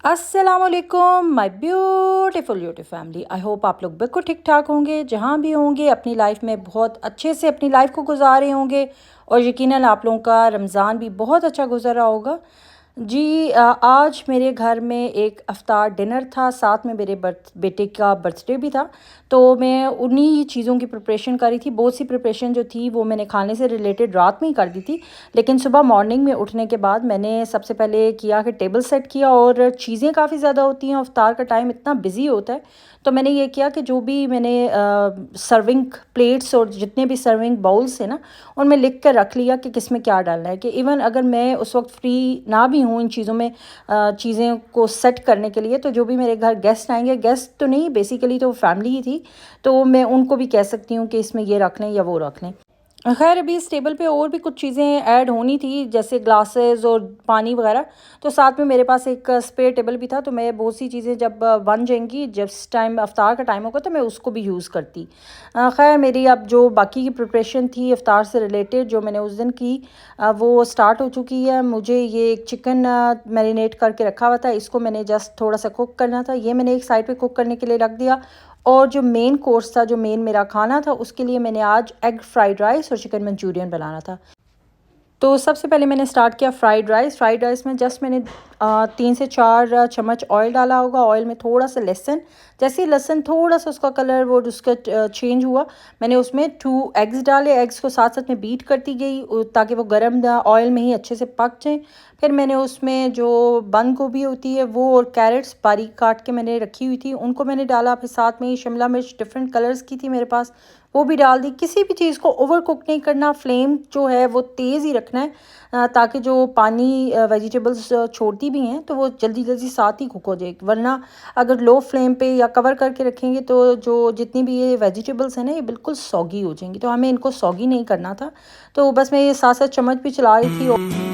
अस्सलामुअलैकुम my beautiful YouTube family. I hope आप लोग बिल्कुल ठीक ठाक होंगे, जहाँ भी होंगे अपनी लाइफ में बहुत अच्छे से अपनी लाइफ को गुजार रहे होंगे और यकीनन आप लोगों का रमज़ान भी बहुत अच्छा गुजर रहा होगा। जी आज मेरे घर में एक अफ्तार डिनर था, साथ में मेरे बेटे का बर्थडे भी था। तो मैं उन्हीं चीज़ों की प्रिपरेशन करी थी। बहुत सी प्रिपरेशन जो थी वो मैंने खाने से रिलेटेड रात में ही कर दी थी, लेकिन सुबह मॉर्निंग में उठने के बाद मैंने सबसे पहले किया कि टेबल सेट किया। और चीज़ें काफ़ी ज़्यादा होती हैं, अफ्तार का टाइम इतना बिजी होता है, तो मैंने ये किया कि जो भी मैंने सर्विंग प्लेट्स और जितने भी सर्विंग बाउल्स हैं ना, उनमें लिख कर रख लिया कि किस में क्या डालना है। कि इवन अगर मैं उस वक्त फ्री ना भी हूँ इन चीज़ों में, चीज़ें को सेट करने के लिए, तो जो भी मेरे घर गेस्ट आएंगे, गेस्ट तो नहीं बेसिकली तो फैमिली ही थी, तो मैं उनको भी कह सकती हूँ कि इसमें ये रख लें या वो रख लें। खैर अभी इस टेबल पे और भी कुछ चीज़ें ऐड होनी थी, जैसे ग्लासेस और पानी वगैरह। तो साथ में मेरे पास एक स्पेयर टेबल भी था, तो मैं बहुत सी चीज़ें जब बन जाएंगी, जिस टाइम अफ्तार का टाइम होगा, तो मैं उसको भी यूज़ करती। खैर मेरी अब जो बाकी की प्रिपरेशन थी अफ्तार से रिलेटेड जो मैंने उस दिन की, वो स्टार्ट हो चुकी है। मुझे ये एक चिकन मैरिनेट करके रखा हुआ था, इसको मैंने जस्ट थोड़ा सा कुक करना था, ये मैंने एक साइड पे कुक करने के लिए रख दिया। और जो मेन कोर्स था, जो मेन मेरा खाना था, उसके लिए मैंने आज एग फ्राइड राइस और चिकन मंचूरियन बनाना था। तो सबसे पहले मैंने स्टार्ट किया फ्राइड राइस में जस्ट मैंने 3 से 4 चम्मच ऑयल डाला होगा। ऑयल में थोड़ा सा लहसुन, जैसे ही लहसुन थोड़ा सा उसका कलर वो उसका चेंज हुआ, मैंने उसमें 2 एग्स डाले। एग्स को साथ साथ में बीट करती गई ताकि वो गर्म ऑयल में ही अच्छे से पक जाएँ। फिर मैंने उसमें जो बंद गोभी होती है वो और कैरेट्स बारीक काट के मैंने रखी हुई थी, उनको मैंने डाला। फिर साथ में ही शिमला मिर्च डिफरेंट कलर्स की थी मेरे पास, वो भी डाल दी। किसी भी चीज़ को ओवर कुक नहीं करना, फ्लेम जो है वो तेज़ ही रखना है, ताकि जो पानी वेजिटेबल्स छोड़ती भी हैं तो वो जल्दी जल्दी साथ ही कुक हो जाए। वरना अगर लो फ्लेम पे या कवर करके रखेंगे तो जो जितनी भी ये वेजिटेबल्स हैं ना, ये बिल्कुल सॉगी हो जाएंगी। तो हमें इनको सॉगी नहीं करना था। तो बस मैं ये 7 7 चम्मच भी चला रही थी।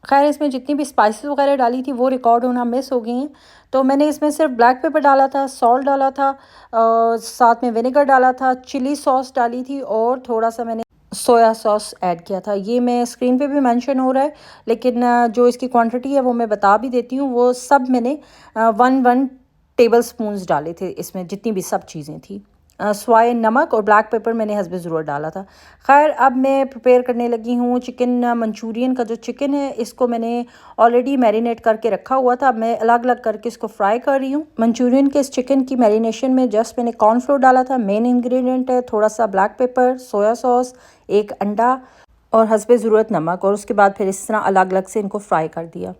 खैर इसमें जितनी भी स्पाइसेस वगैरह डाली थी वो रिकॉर्ड होना मिस हो गई हैं। तो मैंने इसमें सिर्फ ब्लैक पेपर डाला था, सॉल्ट डाला था, साथ में विनेगर डाला था, चिली सॉस डाली थी और थोड़ा सा मैंने सोया सॉस ऐड किया था। ये मैं स्क्रीन पे भी मेंशन हो रहा है, लेकिन जो इसकी क्वांटिटी है वो मैं बता भी देती हूँ। वो सब मैंने 1 1 टेबल स्पून्स डाले थे इसमें, जितनी भी सब चीज़ें थी। स्वाय नमक और ब्लैक पेपर मैंने हस्बे ज़रूर डाला था। खैर अब मैं प्रिपेयर करने लगी हूँ चिकन मंचूरियन का। जो चिकन है इसको मैंने ऑलरेडी मैरिनेट करके रखा हुआ था, अब मैं अलग अलग करके इसको फ्राई कर रही हूँ। मंचूरियन के इस चिकन की मैरिनेशन में जस्ट मैंने कॉर्नफ्लोर डाला था, मेन इंग्रेडिएंट है, थोड़ा सा ब्लैक पेपर, सोया सॉस, एक अंडा और हस्बे ज़रूरत नमक। और उसके बाद फिर इस तरह अलग अलग से इनको फ्राई कर दिया।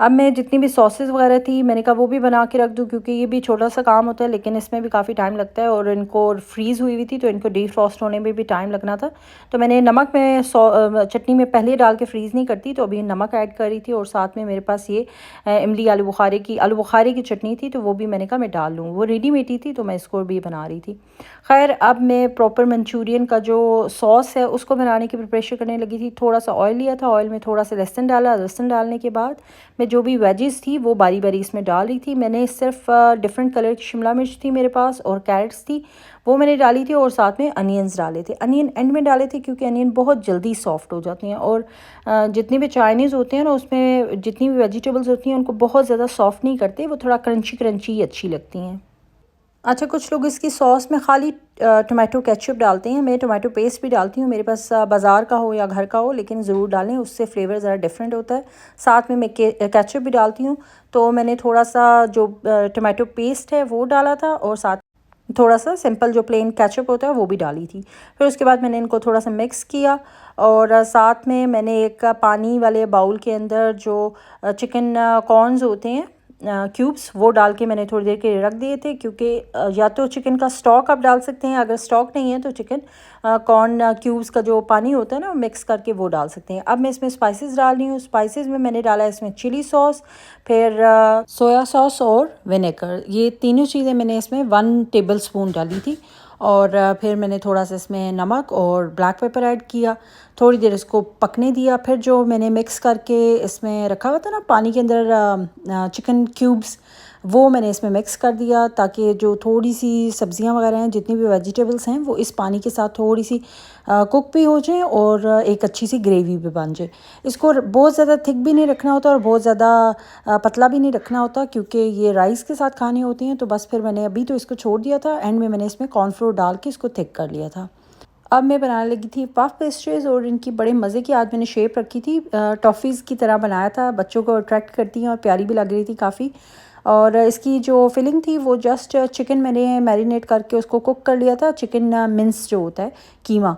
अब मैं जितनी भी सॉसेस वगैरह थी मैंने कहा वो भी बना के रख दूँ, क्योंकि ये भी छोटा सा काम होता है, लेकिन इसमें भी काफ़ी टाइम लगता है। और इनको फ्रीज़ हुई हुई थी तो इनको डीफ्रॉस्ट होने में भी टाइम लगना था। तो मैंने नमक में चटनी में पहले डाल के फ्रीज़ नहीं करती, तो अभी नमक ऐड कर रही थी। और साथ में मेरे पास ये इमली आलू बुखारे की चटनी थी, तो वो भी मैंने कहा मैं डाल लूँ। वो रेडीमेड ही थी तो मैं इसको भी बना रही थी। खैर अब मैं प्रॉपर मंचूरियन का जो सॉस है उसको बनाने की प्रिपरेशन करने लगी थी। थोड़ा सा ऑयल लिया था, ऑयल में थोड़ा सा लहसुन डाला। लहसुन डालने के बाद मैं जो भी वेजेस थी वो बारी बारी इसमें डाल रही थी। मैंने सिर्फ डिफरेंट कलर की शिमला मिर्च थी मेरे पास और कैरेट्स थी, वो मैंने डाली थी। और साथ में अनियंस डाले थे, अनियन एंड में डाले थे क्योंकि अनियन बहुत जल्दी सॉफ्ट हो जाती हैं। और जितने भी चाइनीज़ होते हैं ना, उसमें जितनी भी वेजिटेबल्स होती हैं उनको बहुत ज़्यादा सॉफ्ट नहीं करते, वो थोड़ा क्रंची क्रंची अच्छी लगती हैं। अच्छा कुछ लोग इसकी सॉस में खाली टोमेटो केचप डालते हैं, मैं टोमेटो पेस्ट भी डालती हूँ। मेरे पास बाज़ार का हो या घर का हो, लेकिन ज़रूर डालें, उससे फ्लेवर ज़रा डिफरेंट होता है। साथ में मैं केचप भी डालती हूँ। तो मैंने थोड़ा सा जो टोमेटो पेस्ट है वो डाला था, और साथ थोड़ा सा सिंपल जो प्लेन केचप होता है वो भी डाली थी। फिर उसके बाद मैंने इनको थोड़ा सा मिक्स किया। और साथ में मैंने एक पानी वाले बाउल के अंदर जो चिकन कॉर्न्स होते हैं क्यूब्स, वो डाल के मैंने थोड़ी देर के लिए रख दिए थे। क्योंकि या तो चिकन का स्टॉक आप डाल सकते हैं, अगर स्टॉक नहीं है तो चिकन कॉर्न क्यूब्स का जो पानी होता है ना, मिक्स करके वो डाल सकते हैं। अब मैं इसमें स्पाइसेस डाल रही हूँ। स्पाइसेस में मैंने डाला इसमें चिली सॉस, फिर सोया सॉस और विनेगर, ये तीनों चीज़ें मैंने इसमें 1 टेबल स्पून डाली थी। और फिर मैंने थोड़ा सा इसमें नमक और ब्लैक पेपर ऐड किया, थोड़ी देर इसको पकने दिया। फिर जो मैंने मिक्स करके इसमें रखा हुआ था ना पानी के अंदर चिकन क्यूब्स, वो मैंने इसमें मिक्स कर दिया ताकि जो थोड़ी सी सब्ज़ियाँ वगैरह हैं, जितनी भी वेजिटेबल्स हैं, वो इस पानी के साथ थोड़ी सी कुक भी हो जाए और एक अच्छी सी ग्रेवी भी बन जाए। इसको बहुत ज़्यादा थिक भी नहीं रखना होता और बहुत ज़्यादा पतला भी नहीं रखना होता, क्योंकि ये राइस के साथ खानी होती हैं। तो बस फिर मैंने अभी तो इसको छोड़ दिया था, एंड में मैंने इसमें कॉर्नफ्लोर डाल के इसको थिक कर लिया था। अब मैं बनाने लगी थी पफ पेस्ट्रीज़, और इनकी बड़े मज़े की आज मैंने शेप रखी थी। टॉफ़ीज़ की तरह बनाया था, बच्चों को अट्रैक्ट करती हैं और प्यारी भी लग रही थी काफ़ी। और इसकी जो फिलिंग थी वो जस्ट चिकन मैंने मैरिनेट करके उसको कुक कर लिया था। चिकन मिंस जो होता है, कीमा,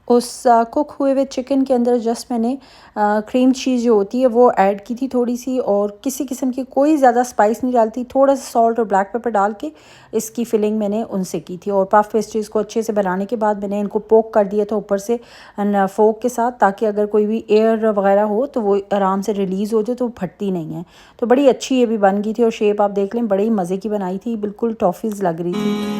उस कुक हुए हुए चिकन के अंदर जस्ट मैंने क्रीम चीज़ जो होती है वो ऐड की थी थोड़ी सी, और किसी किस्म की कोई ज़्यादा स्पाइस नहीं डालती, थोड़ा सा सॉल्ट और ब्लैक पेपर डाल के इसकी फिलिंग मैंने उनसे की थी। और पफ पेस्ट्रीज़ को अच्छे से बनाने के बाद मैंने इनको पोक कर दिया था ऊपर से फोक के साथ, ताकि अगर कोई भी एयर वगैरह हो तो वो आराम से रिलीज़ हो जाए, तो वो फटती नहीं है। तो बड़ी अच्छी ये भी बन गई थी, और शेप आप देख लें, बड़ी मज़े की बनाई थी, बिल्कुल टॉफ़ीज़ लग रही थी।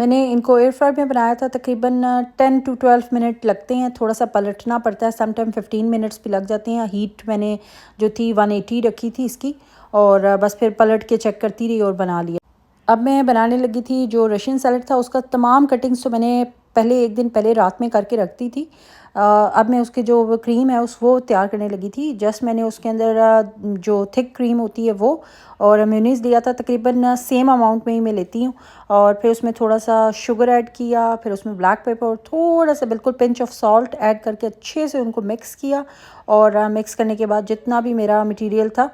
मैंने इनको एयर फ्राई में बनाया था, तकरीबन 10 to 12 मिनट लगते हैं, थोड़ा सा पलटना पड़ता है, समटाइम 15 मिनट्स भी लग जाते हैं। हीट मैंने जो थी 180 रखी थी इसकी, और बस फिर पलट के चेक करती रही और बना लिया। अब मैं बनाने लगी थी जो रशियन सैलड था, उसका तमाम कटिंग्स तो मैंने पहले एक दिन पहले रात में करके रखती थी। अब मैं उसके जो क्रीम है वो तैयार करने लगी थी। जस्ट मैंने उसके अंदर जो थिक क्रीम होती है वो और मेयोनीज़ लिया था, तकरीबन सेम अमाउंट में ही मैं लेती हूँ। और फिर उसमें थोड़ा सा शुगर ऐड किया, फिर उसमें ब्लैक पेपर और थोड़ा सा बिल्कुल पिंच ऑफ सॉल्ट ऐड करके अच्छे से उनको मिक्स किया। और मिक्स करने के बाद जितना भी मेरा मटीरियल था,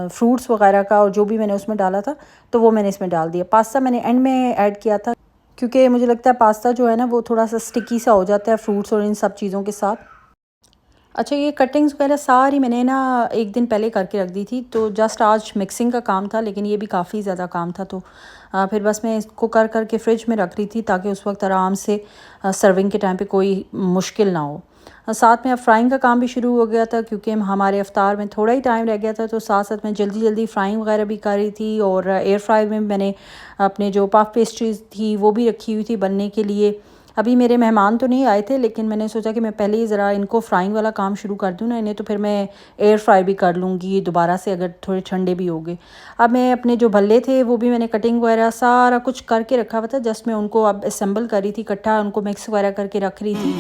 फ्रूट्स वगैरह का, और जो भी मैंने उसमें डाला था, तो वो मैंने इसमें डाल दिया। पास्ता मैंने एंड में ऐड किया था, क्योंकि मुझे लगता है पास्ता जो है ना वो थोड़ा सा स्टिकी सा हो जाता है फ्रूट्स और इन सब चीज़ों के साथ। अच्छा, ये कटिंग्स वगैरह सारी मैंने ना एक दिन पहले करके रख दी थी, तो जस्ट आज मिक्सिंग का काम था, लेकिन ये भी काफ़ी ज़्यादा काम था। तो फिर बस मैं इसको कर करके फ्रिज में रख रही थी, ताकि उस वक्त आराम से सर्विंग के टाइम पे कोई मुश्किल ना हो। साथ में अब फ्राइंग का काम भी शुरू हो गया था, क्योंकि हमारे अफ्तार में थोड़ा ही टाइम रह गया था, तो साथ साथ मैं जल्दी जल्दी फ्राइंग वगैरह भी कर रही थी। और एयर फ्राई में मैंने अपने जो पफ पेस्ट्रीज़ थी वो भी रखी हुई थी बनने के लिए। अभी मेरे मेहमान तो नहीं आए थे, लेकिन मैंने सोचा कि मैं पहले ही ज़रा इनको फ्राइंग वाला काम शुरू कर दूँ ना इन्हें, तो फिर मैं एयर फ्राई भी कर लूँगी दोबारा से, अगर थोड़े ठंडे भी हो गए। अब मैं अपने जो भल्ले थे वो भी मैंने कटिंग वगैरह सारा कुछ करके रखा हुआ था, जस्ट मैं उनको अब असेंबल कर रही थी, इकट्ठा उनको मिक्स वगैरह करके रख रही थी।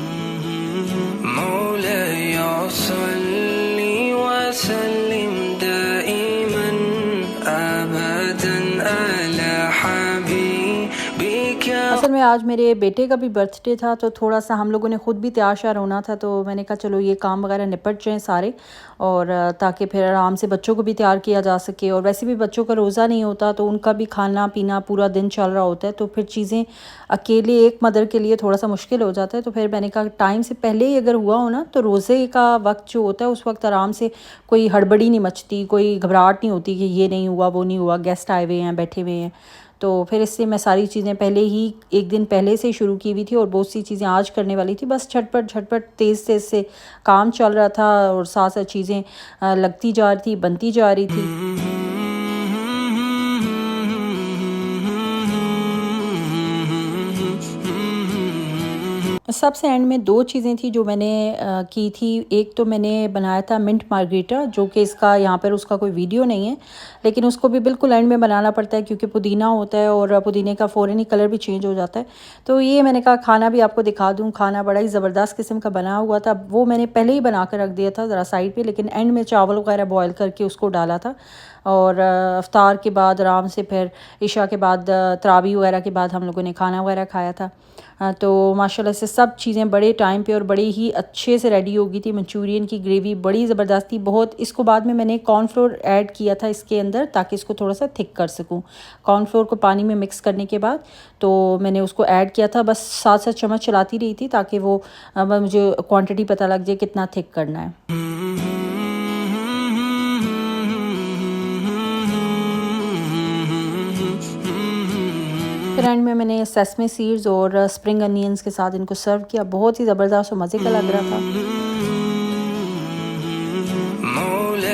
असल में आज मेरे बेटे का भी बर्थडे था, तो थोड़ा सा हम लोगों ने ख़ुद भी तैयार श्यार होना था, तो मैंने कहा चलो ये काम वगैरह निपट जाएँ सारे, और ताकि फिर आराम से बच्चों को भी तैयार किया जा सके। और वैसे भी बच्चों का रोज़ा नहीं होता, तो उनका भी खाना पीना पूरा दिन चल रहा होता है, तो फिर चीज़ें अकेले एक मदर के लिए थोड़ा सा मुश्किल हो जाता है। तो फिर मैंने कहा टाइम से पहले ही अगर हुआ हो ना, तो रोज़े का वक्त जो होता है उस वक्त आराम से कोई हड़बड़ी नहीं मचती, कोई घबराहट नहीं होती कि ये नहीं हुआ वो नहीं हुआ, गेस्ट आए हुए हैं बैठे हुए हैं। तो फिर इससे मैं सारी चीज़ें पहले ही एक दिन पहले से शुरू की हुई थी, और बहुत सी चीज़ें आज करने वाली थी। बस झटपट झटपट तेज़ तेज़ से काम चल रहा था, और साथ साथ चीज़ें लगती जा रही थी, बनती जा रही थी। सबसे एंड में दो चीज़ें थी जो मैंने की थी। एक तो मैंने बनाया था मिंट मार्गरीटा, जो कि इसका यहाँ पर उसका कोई वीडियो नहीं है, लेकिन उसको भी बिल्कुल एंड में बनाना पड़ता है, क्योंकि पुदीना होता है और पुदीने का फ़ौरन ही कलर भी चेंज हो जाता है। तो ये मैंने कहा खाना भी आपको दिखा दूँ। खाना बड़ा ही ज़बरदस्त किस्म का बना हुआ था, वो मैंने पहले ही बना कर रख दिया था ज़रा साइड पर, लेकिन एंड में चावल वगैरह बॉयल करके उसको डाला था। और अफ्तार के बाद आराम से फिर इशा के बाद तरावी वगैरह के बाद हम लोगों ने खाना वगैरह खाया था। तो माशाल्लाह से सब चीज़ें बड़े टाइम पे और बड़े ही अच्छे से रेडी हो गई थी। मंचूरियन की ग्रेवी बड़ी ज़बरदस्त थी बहुत। इसको बाद में मैंने कॉर्नफ्लोर ऐड किया था इसके अंदर, ताकि इसको थोड़ा सा थिक कर सकूं। कॉर्नफ्लोर को पानी में मिक्स करने के बाद तो मैंने उसको ऐड किया था, बस साथ साथ चम्मच चलाती रही थी, ताकि वो मुझे क्वान्टिटी पता लग जाए कितना थिक करना है। फिर एंड में मैंने सेसमे सीड्स और स्प्रिंग अनियंस के साथ इनको सर्व किया। बहुत ही ज़बरदस्त और मज़े का लग रहा था। मौला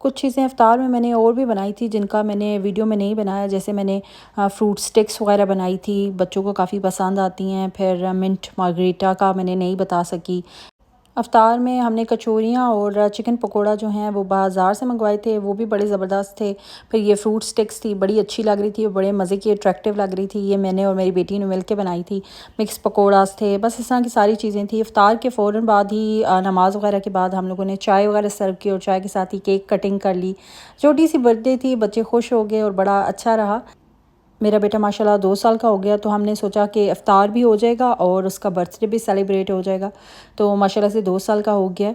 कुछ चीज़ें इफ्तार में मैंने और भी बनाई थी जिनका मैंने वीडियो में नहीं बनाया, जैसे मैंने फ्रूट स्टिक्स वगैरह बनाई थी, बच्चों को काफ़ी पसंद आती हैं। फिर मिंट मार्गरीटा का मैंने नहीं बता सकी। इफ्तार में हमने कचौरियाँ और चिकन पकोड़ा जो हैं वो बाज़ार से मंगवाए थे, वो भी बड़े ज़बरदस्त थे। फिर ये फ्रूट स्टिक्स थी, बड़ी अच्छी लग रही थी और बड़े मज़े की अट्रैक्टिव लग रही थी। ये मैंने और मेरी बेटी ने मिल के बनाई थी। मिक्स पकोड़ास थे, बस इस तरह की सारी चीज़ें थी। इफ्तार के फ़ौरन बाद ही नमाज़ वगैरह के बाद हम लोगों ने चाय वगैरह सर्व की और चाय के साथ ही केक कटिंग कर ली। छोटी सी बर्थडे थी, बच्चे खुश हो गए और बड़ा अच्छा रहा। मेरा बेटा माशाल्लाह 2 साल का हो गया, तो हमने सोचा कि इफ्तार भी हो जाएगा और उसका बर्थडे भी सेलिब्रेट हो जाएगा। तो माशाल्लाह से 2 साल का हो गया है।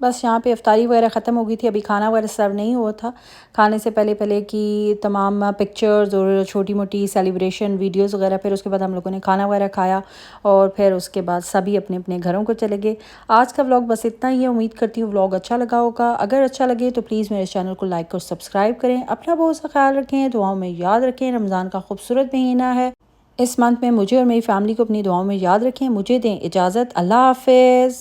बस यहाँ पे इफ्तारी वगैरह ख़त्म हो गई थी, अभी खाना वगैरह सर्व नहीं हुआ था। खाने से पहले पहले की तमाम पिक्चर्स और छोटी मोटी सेलिब्रेशन वीडियोस वगैरह, फिर उसके बाद हम लोगों ने खाना वगैरह खाया और फिर उसके बाद सभी अपने अपने घरों को चले गए। आज का व्लॉग बस इतना ही है। उम्मीद करती हूँ व्लॉग अच्छा लगा होगा। अगर अच्छा लगे तो प्लीज़ मेरे चैनल को लाइक और सब्सक्राइब करें। अपना बहुत सा ख्याल रखें, दुआओं में याद रखें। रमज़ान का खूबसूरत महीना है, इस मंथ में मुझे और मेरी फैमिली को अपनी दुआओं में याद रखें। मुझे दें इजाज़त। अल्लाह हाफिज़।